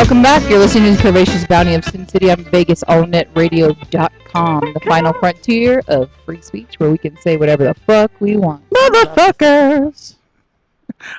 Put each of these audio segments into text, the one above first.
Welcome back. You're listening to the Curvaceous Bounty of Sin City on VegasAllNetRadio.com, the final frontier of free speech, where we can say whatever the fuck we want. Motherfuckers!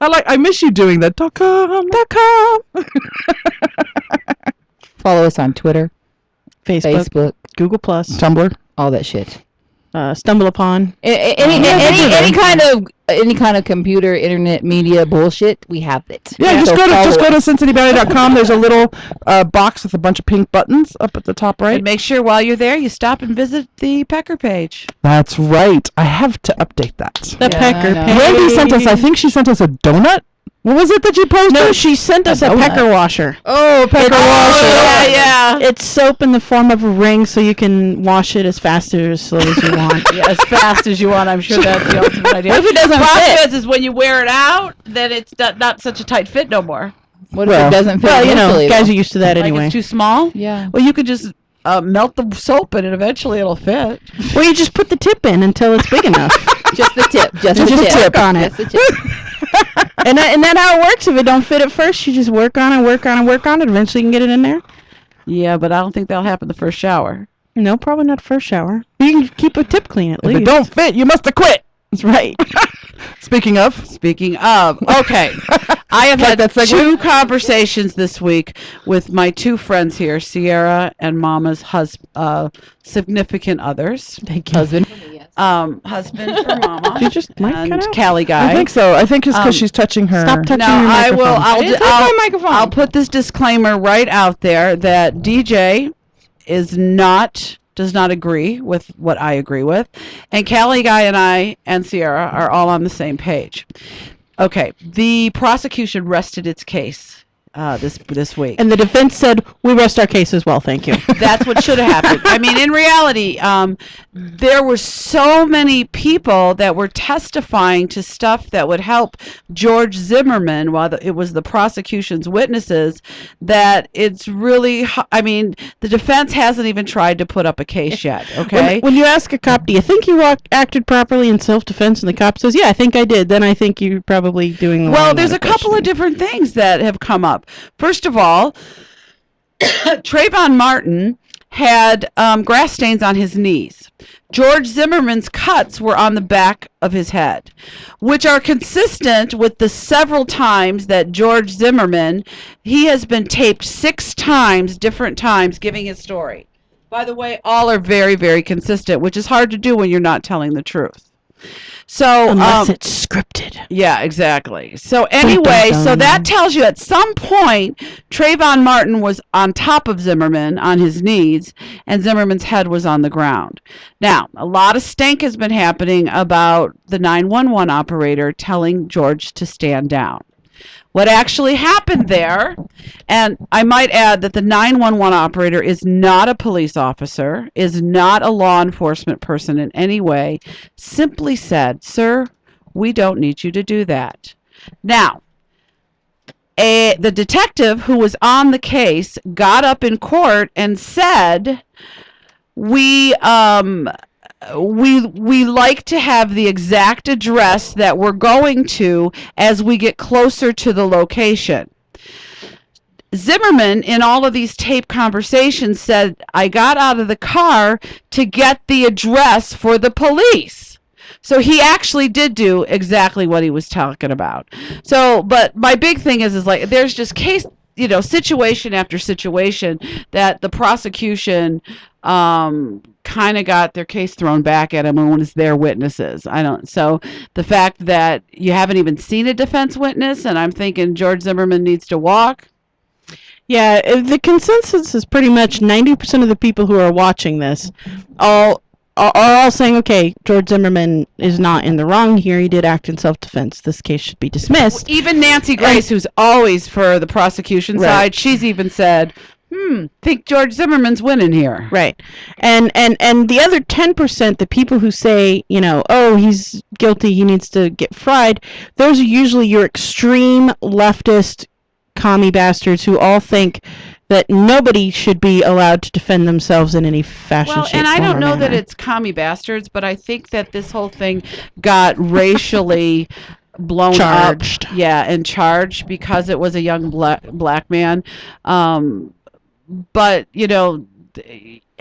I miss you doing that. .com. Follow us on Twitter, Facebook, Google Plus, Tumblr, all that shit. Stumble upon any kind of computer, internet, media bullshit. We have it. Yeah, just go to SinCityBounty.com. There's a little box with a bunch of pink buttons up at the top right. And make sure while you're there, you stop and visit the Pecker page. That's right. I have to update that. The Pecker page. Randy sent us. I think she sent us a donut. What was it that you posted? No, she sent us a pecker washer. Oh, pecker washer. Yeah. It's soap in the form of a ring, so you can wash it as fast or as slow as you want. Yeah, as fast as you want. I'm sure that's the ultimate idea. If it doesn't fit, is when you wear it out, then it's not such a tight fit no more. What if it doesn't fit? Well, you know, guys are used to that anyway. It's too small? Yeah. Well, you could just melt the soap and eventually it'll fit. Well, you just put the tip in until it's big enough. Just the tip. Just the tip on it. Just the tip. And that's how it works. If it don't fit at first, you just work on it. Eventually you can get it in there. Yeah, but I don't think that'll happen the first shower. No, probably not first shower. You can keep a tip clean at least. If it don't fit, you must have quit. That's right. Speaking of, okay. I have had 2 conversations this week with my 2 friends here, Sierra and Mama's significant others. Thank you. Husband for me, yes. Husband for Mama. You just and Cali guy. I think so. I think it's because she's touching her. Stop touching No, your I microphone. will. my microphone. I'll put this disclaimer right out there that DJ does not agree with what I agree with, and Cali guy and I and Sierra are all on the same page. Okay, the prosecution rested its case this week. And the defense said, we rest our case as well, thank you. That's what should have happened. I mean, in reality, there were so many people that were testifying to stuff that would help George Zimmerman while it was the prosecution's witnesses that it's really, I mean, the defense hasn't even tried to put up a case yet, okay? When you ask a cop, do you think you acted properly in self-defense? And the cop says, yeah, I think I did. Then I think you're probably doing the Well, there's a couple of different things that have come up. First of all, Trayvon Martin had grass stains on his knees. George Zimmerman's cuts were on the back of his head, which are consistent with the several times that George Zimmerman, he has been taped 6 times, different times, giving his story. By the way, all are very, very consistent, which is hard to do when you're not telling the truth. So unless it's scripted. Yeah, exactly. So anyway, so that tells you at some point Trayvon Martin was on top of Zimmerman on his knees and Zimmerman's head was on the ground. Now, a lot of stank has been happening about the 911 operator telling George to stand down. What actually happened there, and I might add that the 911 operator is not a police officer, is not a law enforcement person in any way, simply said, sir, we don't need you to do that. Now, the detective who was on the case got up in court and said, we like to have the exact address that we're going to as we get closer to the location. Zimmerman, in all of these tape conversations, said, I got out of the car to get the address for the police. So he actually did do exactly what he was talking about. So, but my big thing is like, there's just situation after situation that the prosecution kind of got their case thrown back at them when it's their witnesses. So the fact that you haven't even seen a defense witness, and I'm thinking George Zimmerman needs to walk. Yeah, the consensus is pretty much 90% of the people who are watching this are all saying, okay, George Zimmerman is not in the wrong here. He did act in self-defense. This case should be dismissed. Even Nancy Grace, who's always for the prosecution side, she's even said, think George Zimmerman's winning here. Right. And the other 10%, the people who say, oh, he's guilty, he needs to get fried, those are usually your extreme leftist commie bastards who all think that nobody should be allowed to defend themselves in any fashion, shape, and I form, don't or know manner. that it's commie bastards, but I think that this whole thing got racially blown Charged. up. Yeah, and charged because it was a young black man. But no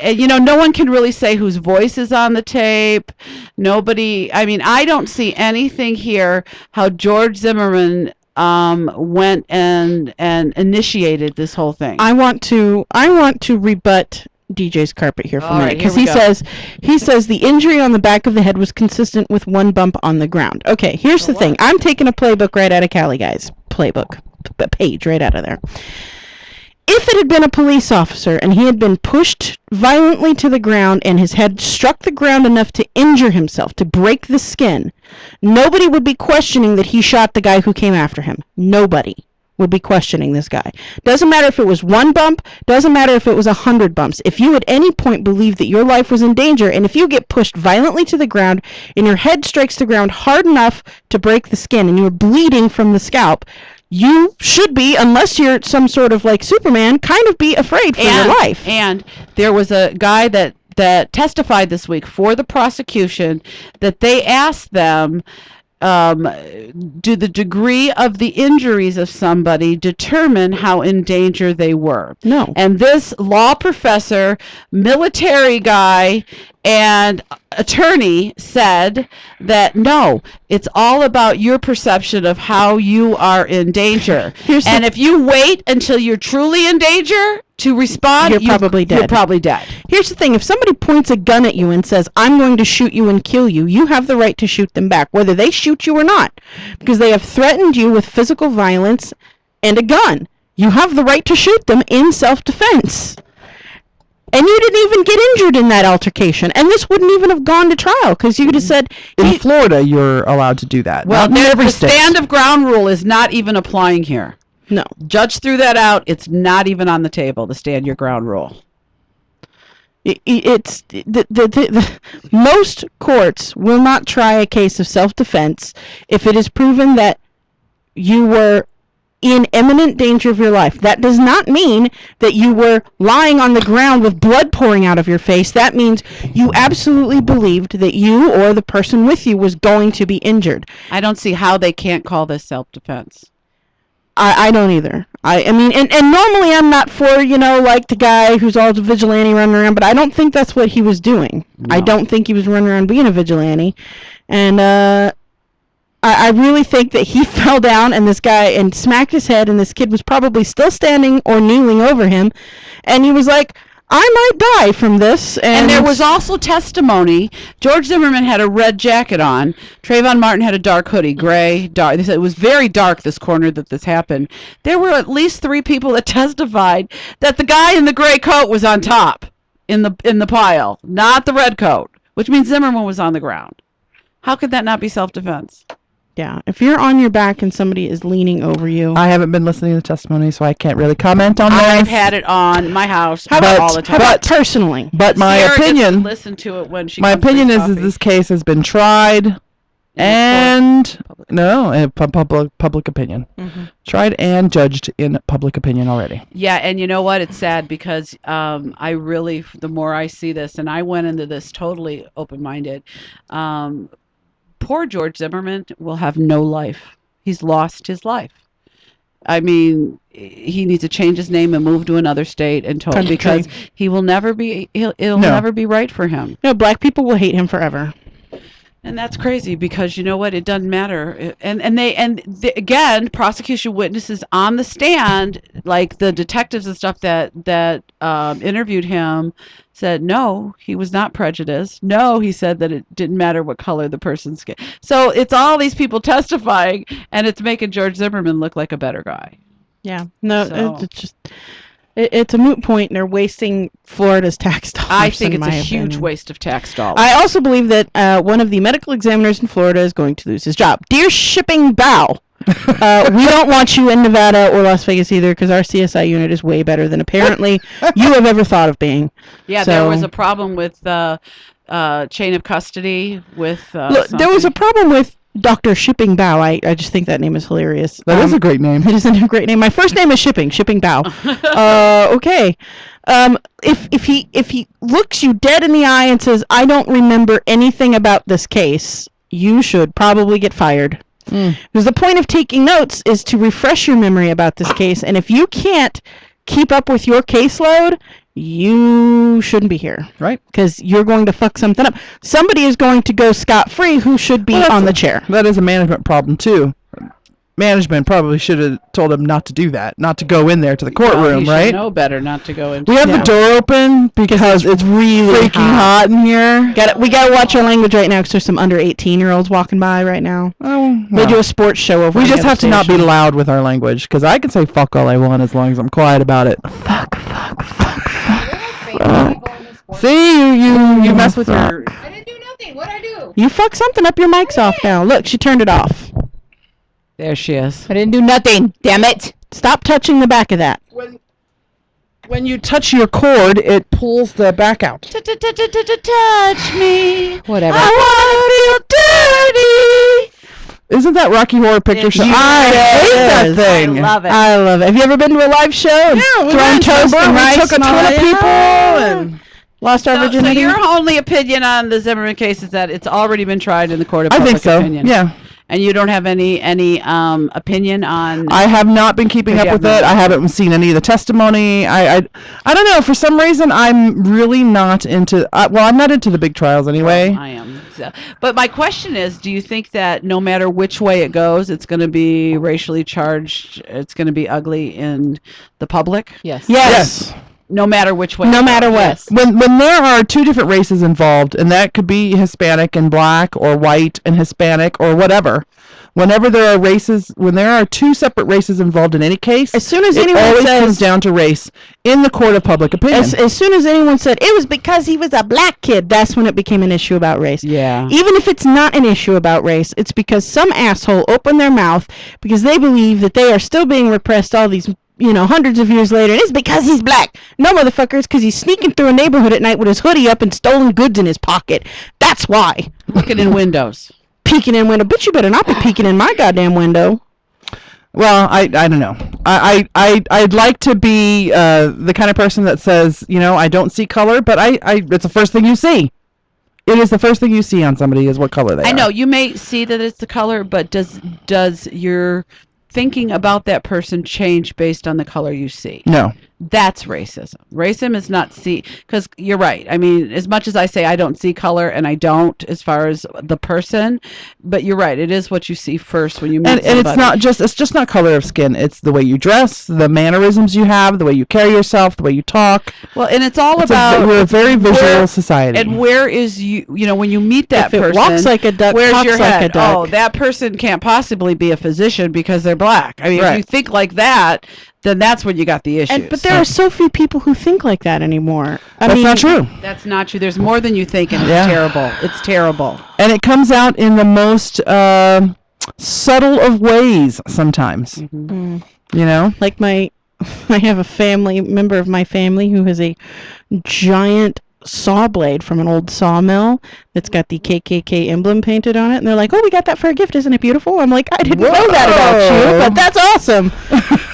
one can really say whose voice is on the tape. Nobody. I mean, I don't see anything here how George Zimmerman went and initiated this whole thing. I want to rebut DJ's carpet here for a All minute, right, because here we he says the injury on the back of the head was consistent with one bump on the ground. Okay, here's the thing. I'm taking a playbook right out of Cali, guys. Playbook page right out of there. If it had been a police officer and he had been pushed violently to the ground and his head struck the ground enough to injure himself, to break the skin, nobody would be questioning that he shot the guy who came after him. Nobody would be questioning this guy. Doesn't matter if it was one bump, doesn't matter if it was 100 bumps. If you at any point believe that your life was in danger, and if you get pushed violently to the ground and your head strikes the ground hard enough to break the skin and you're bleeding from the scalp, you should be, unless you're some sort of like Superman, kind of be afraid for your life. And there was a guy that testified this week for the prosecution that they asked them, do the degree of the injuries of somebody determine how in danger they were? No. And this law professor, military guy, and attorney said that no, it's all about your perception of how you are in danger. And if you wait until you're truly in danger to respond, you're probably dead. You're probably dead. Here's the thing. If somebody points a gun at you and says, I'm going to shoot you and kill you, you have the right to shoot them back, whether they shoot you or not, because they have threatened you with physical violence and a gun. You have the right to shoot them in self-defense. And you didn't even get injured in that altercation. And this wouldn't even have gone to trial, because you could have said... In Florida, you're allowed to do that. Well, Not in every the state. stand of ground rule is not even applying here. No. Judge threw that out. It's not even on the table, the stand your ground rule. It's most courts will not try a case of self-defense if it is proven that you were in imminent danger of your life. That does not mean that you were lying on the ground with blood pouring out of your face. That means you absolutely believed that you or the person with you was going to be injured. I don't see how they can't call this self-defense. I don't either. I mean, and normally I'm not for, like the guy who's all the vigilante running around, but I don't think that's what he was doing. No. I don't think he was running around being a vigilante. And I really think that he fell down and this guy and smacked his head, and this kid was probably still standing or kneeling over him, and he was like, I might die from this. And there was also testimony. George Zimmerman had a red jacket on. Trayvon Martin had a dark hoodie, gray, dark. They said it was very dark, this corner that this happened. There were at least 3 people that testified that the guy in the gray coat was on top in the pile, not the red coat, which means Zimmerman was on the ground. How could that not be self-defense? Yeah, if you're on your back and somebody is leaning over you. I haven't been listening to the testimony, so I can't really comment on that. I've had it on in my house all the time. How about personally? But my opinion, listen to it when she. My opinion is that this case has been tried, and public opinion, tried and judged in public opinion already. Yeah, and you know what? It's sad because I really, the more I see this, and I went into this totally open-minded. Poor George Zimmerman will have no life. He's lost his life. I mean, he needs to change his name and move to another state because he will never be. It'll never be right for him. No, black people will hate him forever. And that's crazy because you know what? It doesn't matter. Again, prosecution witnesses on the stand, like the detectives and stuff that interviewed him, said no, he was not prejudiced. No, he said that it didn't matter what color the person's skin. So it's all these people testifying, and it's making George Zimmerman look like a better guy. Yeah. No, it's just. It's a moot point, and they're wasting Florida's tax dollars. I think it's a huge waste of tax dollars. I also believe that one of the medical examiners in Florida is going to lose his job. Dear Shipping Bow, we don't want you in Nevada or Las Vegas either, because our CSI unit is way better than apparently you have ever thought of being. Yeah, so, there was a problem with chain of custody with look, there was a problem with Dr. Shipping Bow. I just think that name is hilarious. That is a great name. It is a great name. My first name is Shipping Bow. Okay. If he looks you dead in the eye and says, I don't remember anything about this case, you should probably get fired. Because the point of taking notes is to refresh your memory about this case, and if you can't keep up with your caseload, you shouldn't be here. Right. Because you're going to fuck something up. Somebody is going to go scot-free who should be on the chair. That is a management problem, too. Management probably should have told him not to do that, not to go in there to the courtroom, he right? should know better not to go in. We have the door open because it's really freaking hot in here. We gotta watch our language right now because there's some under 18-year-olds walking by right now. Oh, They do a sports show over. We on just the have to other not be station. loud with our language, because I can say fuck all I want as long as I'm quiet about it. See, you mess with your... I didn't do nothing. What'd I do? You fucked something up. Your mic's off now. Look, she turned it off. There she is. I didn't do nothing. Damn it. Stop touching the back of that. When you touch your cord, it pulls the back out. Touch me. Whatever. I want to feel dirty. Isn't that Rocky Horror Picture Show? Yeah, I hate that is. thing. I love it. I love it. Have you ever been to a live show? Yeah, we Thrown went to toast and we rice took a and all ton of that? people. Yeah. And Lost our So virginity. your only opinion on the Zimmerman case is that it's already been tried in the court of I public think so. opinion. Yeah. And you don't have any opinion on... I have not been keeping up with it. I haven't seen any of the testimony. I don't know. For some reason, I'm really not into... I'm not into the big trials anyway. I am. So, but my question is, do you think that no matter which way it goes, it's going to be racially charged, it's going to be ugly in the public? Yes. Yes. No matter which way. No matter what. Yes. When there are two different races involved, and that could be Hispanic and black, or white and Hispanic, or whatever. Whenever there are races, when there are two separate races involved in any case, As soon as it anyone always says- comes down to race in the court of public opinion. As soon as anyone said it was because he was a black kid, that's when it became an issue about race. Yeah. Even if it's not an issue about race, it's because some asshole opened their mouth because they believe that they are still being repressed all these, hundreds of years later. And it's because he's black. No, motherfuckers, because he's sneaking through a neighborhood at night with his hoodie up and stolen goods in his pocket. That's why. Looking in windows. Peeking in window. Bitch, you better not be peeking in my goddamn window. Well, I don't know. I'd like to be the kind of person that says, I don't see color, but it's the first thing you see. It is the first thing you see on somebody is what color they are. I know you may see that it's the color, but does your thinking about that person change based on the color you see? No. That's racism. Racism is not because you're right. I mean, as much as I say I don't see color, and I don't as far as the person, but you're right. It is what you see first when you meet And it's just not color of skin. It's the way you dress, the mannerisms you have, the way you carry yourself, the way you talk. Well, and it's all about we're a very visual society. And where is when you meet that If it person, walks like a duck, where's talks your like head? a duck. Oh, that person can't possibly be a physician because they're black. I mean, Right. if you think like that, then that's when you got the issues. But there are so few people who think like that anymore. That's not true. That's not true. There's more than you think, and it's Yeah. terrible. It's terrible. And it comes out in the most subtle of ways sometimes. Mm. Like I have a member of my family who has a giant saw blade from an old sawmill that's got the KKK emblem painted on it, and they're like, "Oh, we got that for a gift. Isn't it beautiful?" I'm like, "I didn't know that about you, but that's awesome."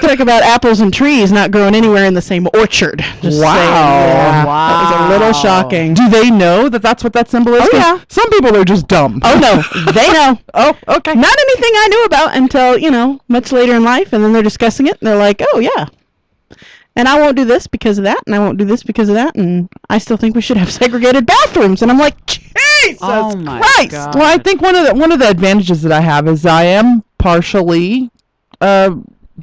Talk about apples and trees not growing anywhere in the same orchard. Just Wow. saying. Yeah, Wow. that was a little shocking. Do they know that that's what that symbol is? Oh, 'Cause yeah. some people are just dumb. Oh no, they know. Oh, okay. Not anything I knew about until, much later in life, and then they're discussing it, and they're like, "Oh, yeah. And I won't do this because of that, and I won't do this because of that, and I still think we should have segregated bathrooms." And I'm like, Jesus Oh my Christ! God. Well, I think one of the advantages that I have is I am partially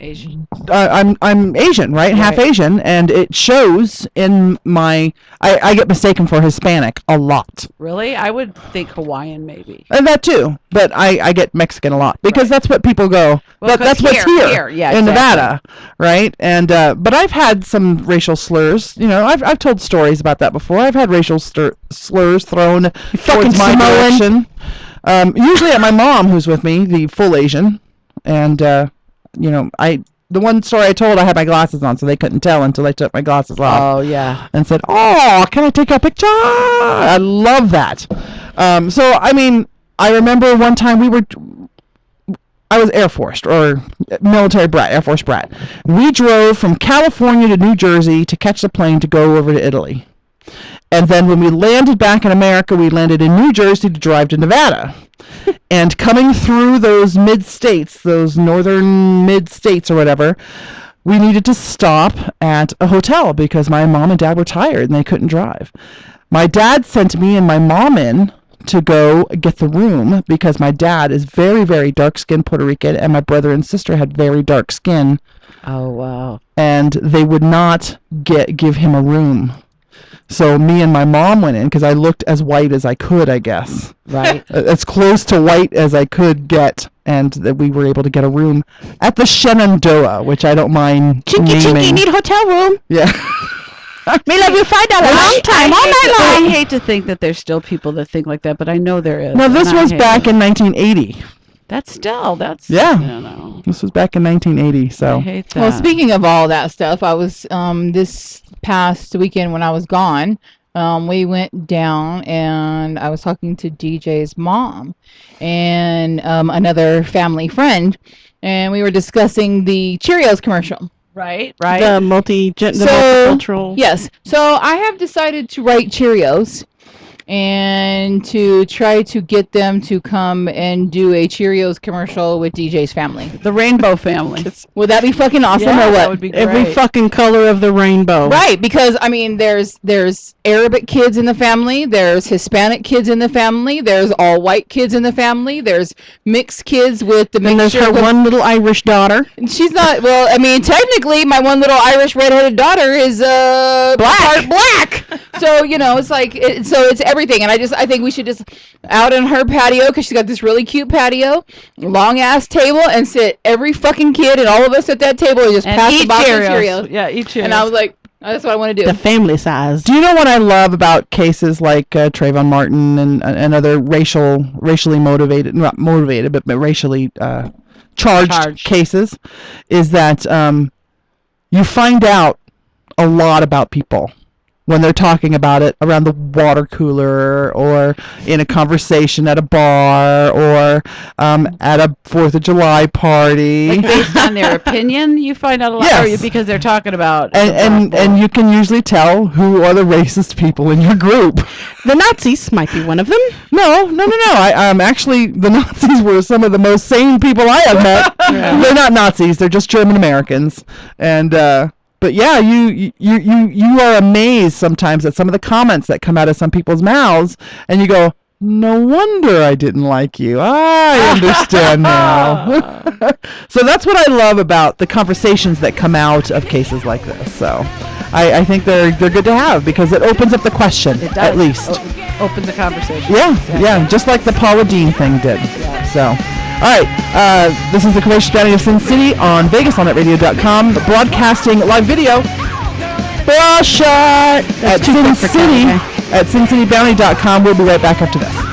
Asian. I'm Asian, right? Half Asian, and it shows in my. I get mistaken for Hispanic a lot. Really? I would think Hawaiian maybe. And that too, but I get Mexican a lot because that's what people go. Well, That's 'cause what's here, yeah, in exactly. Nevada, right? And but I've had some racial slurs. I've told stories about that before. I've had racial slurs thrown towards my direction. Usually at my mom, who's with me, the full Asian, and the one story I told, I had my glasses on, so they couldn't tell until I took my glasses off. Oh yeah. And said, "Oh, can I take a picture?" I love that. So I mean, I remember one time I was Air Force or military brat, Air Force brat. We drove from California to New Jersey to catch the plane to go over to Italy. And then when we landed back in America, we landed in New Jersey to drive to Nevada. And coming through those mid-states, those northern mid-states or whatever, we needed to stop at a hotel because my mom and dad were tired and they couldn't drive. My dad sent me and my mom in to go get the room because my dad is very, very dark-skinned Puerto Rican and my brother and sister had very dark skin. Oh, wow. And they would not give him a room. So me and my mom went in because I looked as white as I could, I guess. Right. As close to white as I could get, and that we were able to get a room at the Shenandoah, which I don't mind Chinky, naming. need hotel room. Yeah. Me love you $5 long time, all night I long. hate to think that there's still people that think like that, but I know there is. No, this and I was hate back it. in 1980. That's Yeah. I don't know. This was back in 1980, I so. hate that. Well, speaking of all that stuff, I was this past weekend when I was gone. We went down and I was talking to DJ's mom and another family friend, and we were discussing the Cheerios commercial. Right. The So, multicultural. Yes. So I have decided to write Cheerios and to try to get them to come and do a Cheerios commercial with DJ's family. The Rainbow Family. Would that be fucking awesome Yeah, or what? that would be great. Every fucking color of the rainbow. Right, because I mean, there's Arabic kids in the family, there's Hispanic kids in the family, there's all white kids in the family, there's mixed kids with the And there's mixture. her with- one little Irish daughter. She's not. Well, I mean, technically, my one little Irish redheaded daughter is part black. So it's like so it's everything, and I think we should just out on her patio because she's got this really cute patio, long ass table, and sit every fucking kid and all of us at that table and just And pass the eat box of Cheerios. Cheerios. Yeah, eat Cheerios. And I was like, that's what I want to do. The family size. Do you know what I love about cases like Trayvon Martin and other racially motivated, not motivated, but racially charged cases, is that you find out a lot about people when they're talking about it around the water cooler or in a conversation at a bar or at a 4th of July party. Like based on their opinion, you find out a lot Yes. because they're talking about and you can usually tell who are the racist people in your group. The Nazis might be one of them. No. Actually, the Nazis were some of the most sane people I have met. They're not Nazis; they're just German Americans. And but yeah, you are amazed sometimes at some of the comments that come out of some people's mouths, and you go, "No wonder I didn't like you. I understand now." So that's what I love about the conversations that come out of cases like this. So I think they're good to have because it opens up the question It does. at least. Opens the conversation. Yeah, just like the Paula Dean thing did. So, all right, this is the Courageous Bounty of Sin City on VegasOnNetRadio.com, broadcasting live video. Bra shot at Sin City at SinCityBounty.com. We'll be right back after this.